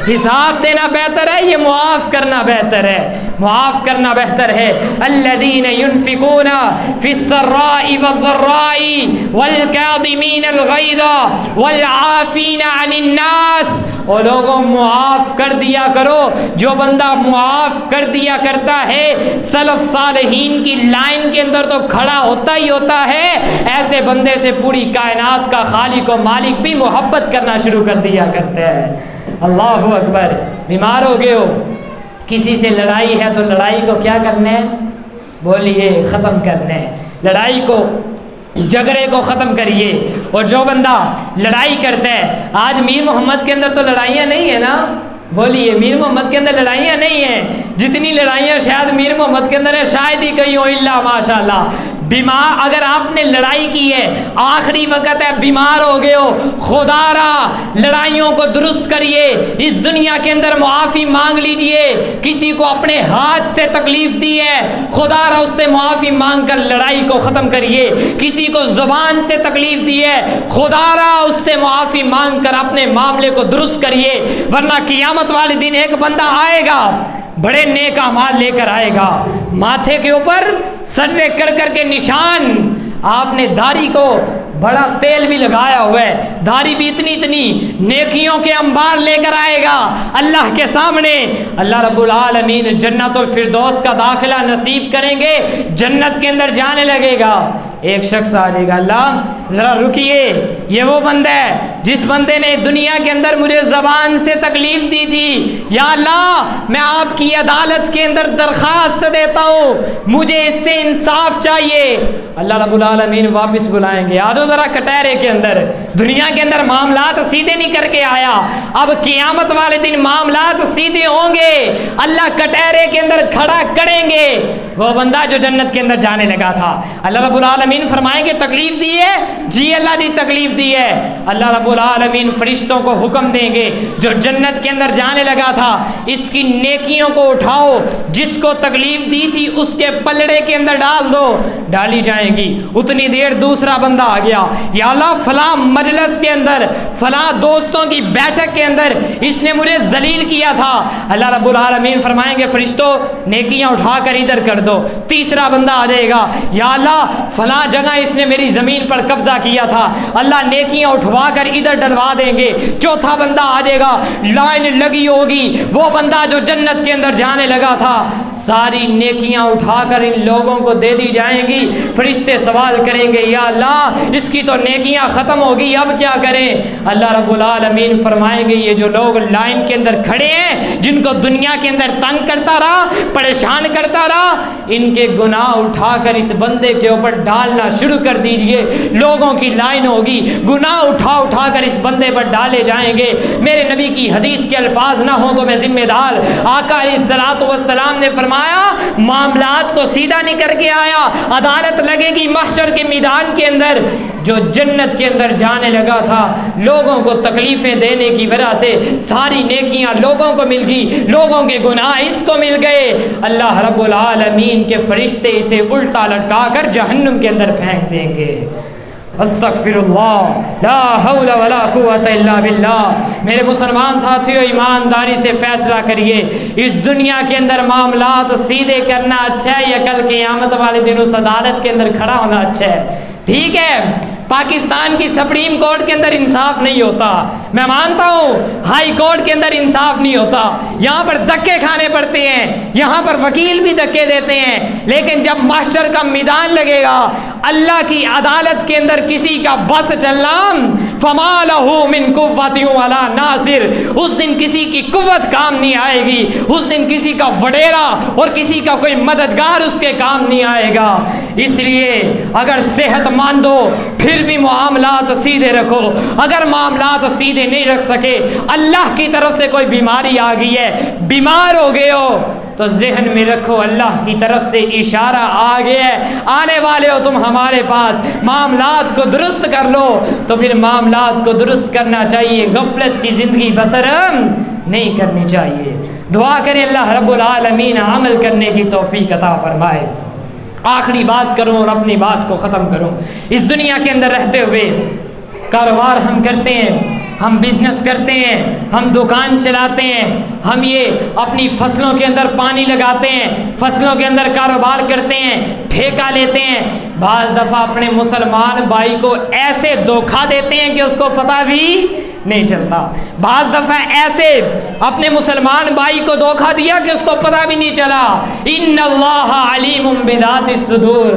حساب دینا بہتر ہے یہ معاف کرنا بہتر ہے؟ معاف کرنا بہتر ہے۔ الذین ينفقون فی السراء والضراء والکاظمین الغیظ والعافین عن الناس۔ اور لوگوں، معاف کر دیا کرو۔ جو بندہ معاف کر دیا کرتا ہے، سلف صالحین کی لائن کے اندر تو کھڑا ہوتا ہی ہوتا ہے، ایسے بندے سے پوری کائنات کا خالق و مالک بھی محبت کرنا شروع کر دیا کرتے ہیں۔ اللہ اکبر۔ بیمار ہو گئے ہو، کسی سے لڑائی ہے تو لڑائی کو کیا کرنا ہے؟ بولیے، ختم کرنا ہے۔ لڑائی کو، جھگڑے کو ختم کریے۔ اور جو بندہ لڑائی کرتا ہے، آج میر محمد کے اندر تو لڑائیاں نہیں ہیں نا؟ بولیے، میر محمد کے اندر لڑائیاں نہیں ہیں، جتنی لڑائیاں شاید میر محمد کے اندر ہے شاید ہی کہیں ہو، الا ماشاء اللہ۔ بیمار، اگر آپ نے لڑائی کی ہے، آخری وقت ہے، بیمار ہو گئے ہو، خدا را لڑائیوں کو درست کریے، اس دنیا کے اندر معافی مانگ لیجئے۔ کسی کو اپنے ہاتھ سے تکلیف دی ہے، خدا را اس سے معافی مانگ کر لڑائی کو ختم کریے۔ کسی کو زبان سے تکلیف دی ہے، خدا را اس سے معافی مانگ کر اپنے معاملے کو درست کریے، ورنہ قیامت والے دن ایک بندہ آئے گا، بڑے نیک اعمال لے کر آئے گا، ماتھے کے اوپر سجدے کر کر کے نشان، آپ نے داڑھی کو بڑا تیل بھی لگایا ہوا ہے، داڑھی بھی اتنی نیکیوں کے انبار لے کر آئے گا اللہ کے سامنے۔ اللہ رب العالمین جنت الفردوس کا داخلہ نصیب کریں گے، جنت کے اندر جانے لگے گا۔ ایک شخص آ جائے گا، اللہ ذرا رکیے، یہ وہ بندہ ہے جس بندے نے دنیا کے اندر مجھے زبان سے تکلیف دی تھی، یا اللہ میں آپ کی عدالت کے اندر درخواست دیتا ہوں، مجھے اس سے انصاف چاہیے۔ اللہ رب العالمین واپس بلائیں گے، آجو ذرا کٹہرے کے اندر، دنیا کے اندر معاملات سیدھے نہیں کر کے آیا، اب قیامت والے دن معاملات سیدھے ہوں گے، اللہ کٹہرے کے اندر کھڑا کریں گے وہ بندہ جو جنت کے اندر جانے لگا تھا۔ اللہ رب العالمین فرمائیں گے تکلیف دی ہے؟ جی اللہ جی تکلیف دی ہے۔ اللہ رب العالمین فرشتوں کو حکم دیں گے، جو جنت کے اندر جانے لگا تھا اس کی نیکیوں کو اٹھاؤ، جس کو تکلیف دی تھی اس کے پلڑے کے اندر ڈال دو، ڈالی جائیں گی۔ اتنی دیر دوسرا بندہ آ گیا، یا اللہ فلاں مجلس کے اندر، فلاں دوستوں کی بیٹھک کے اندر اس نے مجھے ذلیل کیا تھا۔ اللہ رب العالمین فرمائیں گے فرشتوں نیکیاں اٹھا کر ادھر کر دو۔ تیسرا بندہ آ جائے گا، یا اللہ فلاں جہاں جگہ اس نے میری زمین پر قبضہ کیا تھا اللہ نیکیاں اٹھوا کر ادھر ڈلوا دیں گے. چوتھا بندہ آ جائے گا, لائن لگی ہوگی, وہ بندہ جو جنت کے اندر جانے لگا تھا, ساری نیکیاں اٹھا کر ان لوگوں کو دے دی جائیں گی. فرشتے سوال کریں گے یا اللہ اس کی تو نیکیاں ختم ہوگی, اب کیا کریں؟ اللہ رب العالمین فرمائیں گے یہ جو لوگ لائن کے اندر کھڑے ہیں, جن کو دنیا کے اندر تنگ کرتا رہا, پریشان کرتا رہا, ان کے گناہ اٹھا کر اس بندے کے اوپر ڈالنا شروع کر دیجئے. لوگوں کی لائن ہوگی, گناہ اٹھا اٹھا کر اس بندے پر ڈالے جائیں گے. میرے نبی کی حدیث کے الفاظ نہ ہوں تو میں ذمہ دار. آقا علیہ الصلوۃ والسلام نے فرمایا معاملات کو سیدھا نہیں کر کے آیا, عدالت لگے گی محشر کے میدان کے اندر. جو جنت کے اندر جانے لگا تھا, لوگوں کو تکلیفیں دینے کی وجہ سے ساری نیکیاں لوگوں کو مل گئی, لوگوں کے گناہ اس کو مل گئے. اللہ رب العالمین کے فرشتے اسے الٹا لٹکا کر جہنم کے اندر پھینک دیں گے. استغفر اللہ, لا حول ولا قوت الا باللہ. میرے مسلمان ساتھیو, ایمانداری سے فیصلہ کریے, اس دنیا کے اندر معاملات سیدھے کرنا اچھا ہے یا کل قیامت والے دن اس عدالت کے اندر کھڑا ہونا اچھا ہے؟ ٹھیک ہے, پاکستان کی سپریم کورٹ کے اندر انصاف نہیں ہوتا, میں مانتا ہوں ہائی کورٹ کے اندر انصاف نہیں ہوتا, یہاں پر دھکے کھانے پڑتے ہیں, یہاں پر وکیل بھی دھکے دیتے ہیں. لیکن جب محشر کا میدان لگے گا, اللہ کی عدالت کے اندر کسی کا بس چلنا, فما لہ من قوت ولا ناصر, اس دن کسی کی قوت کام نہیں آئے گی, اس دن کسی کا وڈیرا اور کسی کا کوئی مددگار اس کے کام نہیں آئے گا. اس لیے اگر صحت مند ہو پھر بھی معاملات سیدھے رکھو, اگر معاملات سیدھے نہیں رکھ سکے, اللہ کی طرف سے کوئی بیماری آ گئی ہے, بیمار ہو گئے ہو, تو ذہن میں رکھو اللہ کی طرف سے اشارہ آ گیا ہے, آنے والے ہو تم ہمارے پاس, معاملات کو درست کر لو. تو پھر معاملات کو درست کرنا چاہیے, غفلت کی زندگی بسر نہیں کرنی چاہیے. دعا کریں اللہ رب العالمین عمل کرنے کی توفیق عطا فرمائے. آخری بات کروں اور اپنی بات کو ختم کروں. اس دنیا کے اندر رہتے ہوئے کاروبار ہم کرتے ہیں, ہم بزنس کرتے ہیں, ہم دکان چلاتے ہیں, ہم یہ اپنی فصلوں کے اندر پانی لگاتے ہیں, فصلوں کے اندر کاروبار کرتے ہیں, ٹھیکہ لیتے ہیں. بعض دفعہ اپنے مسلمان بھائی کو ایسے دھوکہ دیتے ہیں کہ اس کو پتہ بھی نہیں چلتا. بعض دفعہ ایسے اپنے مسلمان بھائی کو دھوکہ دیا کہ اس کو پتہ بھی نہیں چلا. ان اللہ علیم بذات الصدور.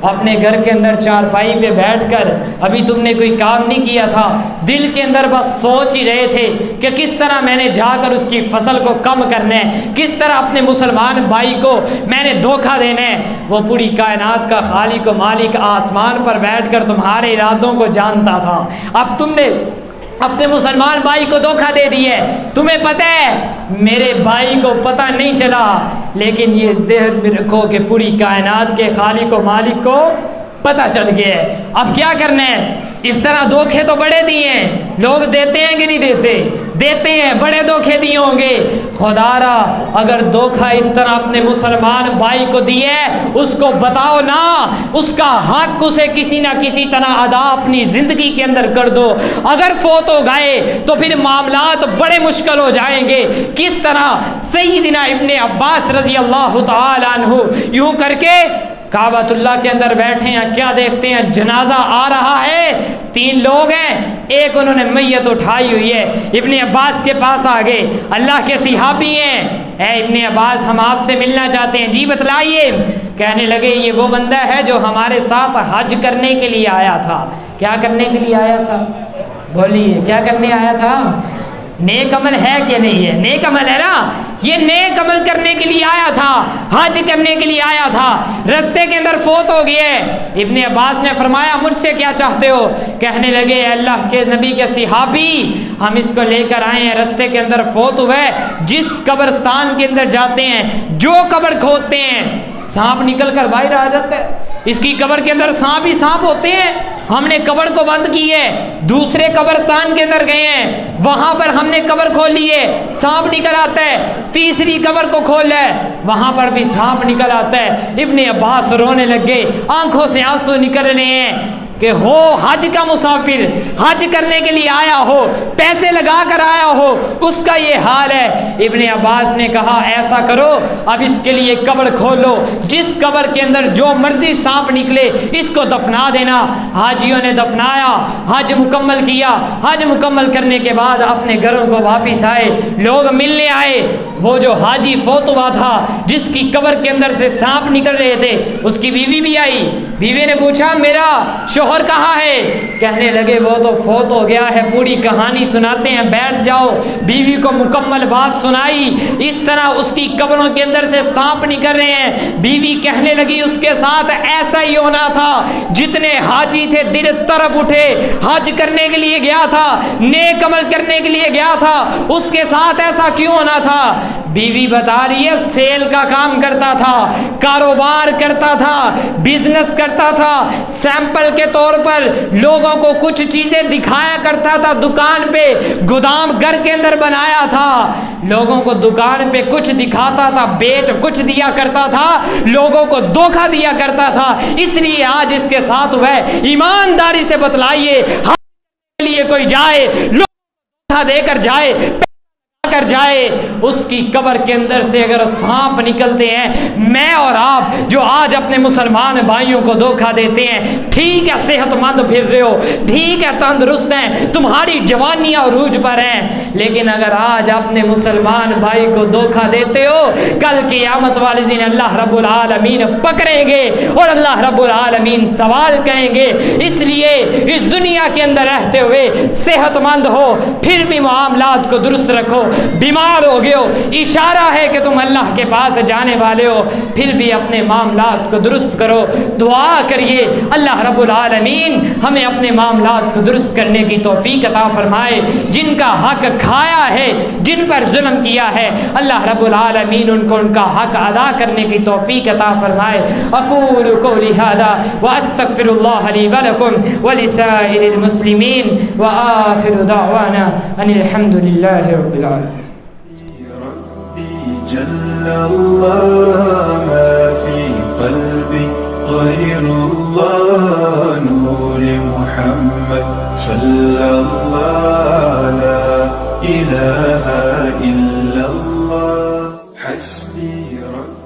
اپنے گھر کے اندر چارپائی پہ بیٹھ کر ابھی تم نے کوئی کام نہیں کیا تھا, دل کے اندر بس سوچ ہی رہے تھے کہ کس طرح میں نے جا کر اس کی فصل کو کم کرنا ہے, کس طرح اپنے مسلمان بھائی کو میں نے دھوکہ دینا ہے. وہ پوری کائنات کا خالق و مالک آسمان پر بیٹھ کر تمہارے ارادوں کو جانتا تھا. اب تم نے اپنے مسلمان بھائی کو دھوکہ دے دی ہے. تمہیں پتہ ہے میرے بھائی کو پتہ نہیں چلا, لیکن یہ ذہن میں رکھو کہ پوری کائنات کے خالق و مالک کو پتہ چل گیا ہے. اب کیا کرنا ہے؟ اس طرح دھوکے تو بڑے دیے ہیں, لوگ دیتے ہیں کہ نہیں دیتے؟ دیتے ہیں, بڑے دھوکے دیے ہوں گے. خدا را اگر دھوکہ اس طرح اپنے مسلمان بھائی کو دیے, اس کو بتاؤ نا, اس کا حق اسے کسی نہ کسی طرح ادا اپنی زندگی کے اندر کر دو. اگر فوت ہو گئے تو پھر معاملات بڑے مشکل ہو جائیں گے. کس طرح سیدنا ابن عباس رضی اللہ تعالی عنہ یوں کر کے کعبۃ اللہ کے اندر بیٹھے ہیں, کیا دیکھتے ہیں جنازہ آ رہا ہے, 3 لوگ ہیں, ایک انہوں نے میت اٹھائی ہوئی ہے. ابن عباس کے پاس آ گئے, اللہ کے صحابی ہیں, اے ابن عباس ہم آپ سے ملنا چاہتے ہیں, جی بتلائیے. کہنے لگے یہ وہ بندہ ہے جو ہمارے ساتھ حج کرنے کے لیے آیا تھا. کیا کرنے کے لیے آیا تھا؟ بولیے کیا کرنے آیا تھا؟ نیک عمل ہے کہ نہیں ہے؟ نیک عمل ہے نا, یہ نیک عمل کرنے کے لیے آیا تھا, حج کرنے کے لیے آیا تھا. رستے کے اندر فوت ہو گئے. ابن عباس نے فرمایا مجھ سے کیا چاہتے ہو؟ کہنے لگے اللہ کے نبی کے صحابی, ہم اس کو لے کر آئے ہیں, رستے کے اندر فوت ہوئے, جس قبرستان کے اندر جاتے ہیں, جو قبر کھودتے ہیں, سانپ نکل کر باہر آ جاتا ہے. اس کی قبر کے اندر سانپ ہی سانپ ہوتے ہیں. ہم نے قبر کو بند کی ہے, دوسرے قبرستان کے اندر گئے ہیں, وہاں پر ہم نے قبر کھولی ہے, سانپ نکل آتا ہے. تیسری قبر کو کھولا ہے, وہاں پر بھی سانپ نکل آتا ہے. ابن عباس رونے لگ گئے, آنکھوں سے آنسو نکل رہے ہیں. کہ ہو حج کا مسافر، حج کرنے کے لیے آیا ہو، پیسے لگا کر آیا ہو، اس کا یہ حال ہے۔ ابن عباس نے کہا ایسا کرو، اب اس کے لیے قبر کھولو، جس قبر کے اندر جو مرضی سانپ نکلے اس کو دفنا دینا۔ حاجیوں نے دفنایا، حج مکمل کیا۔ حج مکمل کرنے کے بعد اپنے گھروں کو واپس آئے، لوگ ملنے آئے۔ وہ جو حاجی فوت ہوا تھا، جس کی قبر کے اندر سے سانپ نکل رہے تھے، اس کی بیوی بھی آئی۔ بیوی نے پوچھا میرا شوہر کہاں ہے؟ کہنے لگے وہ تو فوت ہو گیا ہے، پوری کہانی سناتے ہیں، بیٹھ جاؤ۔ بیوی کو مکمل بات سنائی، اس طرح اس کی قبروں کے اندر سے سانپ نکل رہے ہیں۔ بیوی کہنے لگی اس کے ساتھ ایسا ہی ہونا تھا، جتنے حاجی تھے دل تڑپ اٹھے، حج کرنے کے لیے گیا تھا، نیک عمل کرنے کے لیے گیا تھا، اس کے ساتھ ایسا کیوں ہونا تھا؟ بیوی بتا رہی ہے سیل کا کام کرتا تھا، کاروبار کرتا تھا، بزنس کرتا تھا، سیمپل کے طور پر لوگوں کو کچھ چیزیں دکھایا کرتا تھا، دکان پہ گودام گھر کے اندر بنایا تھا، لوگوں کو دکان پہ کچھ دکھاتا تھا، بیچ کچھ دیا کرتا تھا، لوگوں کو دھوکہ دیا کرتا تھا۔ اس لیے آج اس کے ساتھ وہ ایمانداری سے بتلائیے، حج کے لیے کوئی جائے، لوگوں کو دھوکہ دے کر جائے، کر جائے، اس کی قبر کے اندر سے اگر سانپ نکلتے ہیں، میں اور آپ جو آج اپنے مسلمان بھائیوں کو دھوکہ دیتے ہیں، ٹھیک ہے صحت مند پھر رہے ہو، ٹھیک ہے تندرست ہیں، تمہاری جوانیاں عروج پر ہیں، لیکن اگر آج اپنے مسلمان بھائی کو دھوکہ دیتے ہو، کل قیامت والے دن اللہ رب العالمین پکڑیں گے اور اللہ رب العالمین سوال کہیں گے۔ اس لیے اس دنیا کے اندر رہتے ہوئے صحت مند ہو، پھر بھی معاملات کو درست رکھو، بیمار ہو گئے ہو، اشارہ ہے کہ تم اللہ کے پاس جانے والے ہو، پھر بھی اپنے معاملات کو درست کرو، دعا کریے اللہ رب العالمین ہمیں اپنے معاملات کو درست کرنے کی توفیق عطا فرمائے۔ جن کا حق کھایا ہے، جن پر ظلم کیا ہے، اللہ رب العالمین ان کو ان کا حق ادا کرنے کی توفیق عطا فرمائے۔ اقول قولی ھذا واستغفر اللہ لی ولکم ولسائر المسلمین وآخر دعوانا ان الحمد للہ رب العالمین۔ جل الله ما في قلبي غير الله نور محمد صلى الله لا إله إلا الله حسبي ربي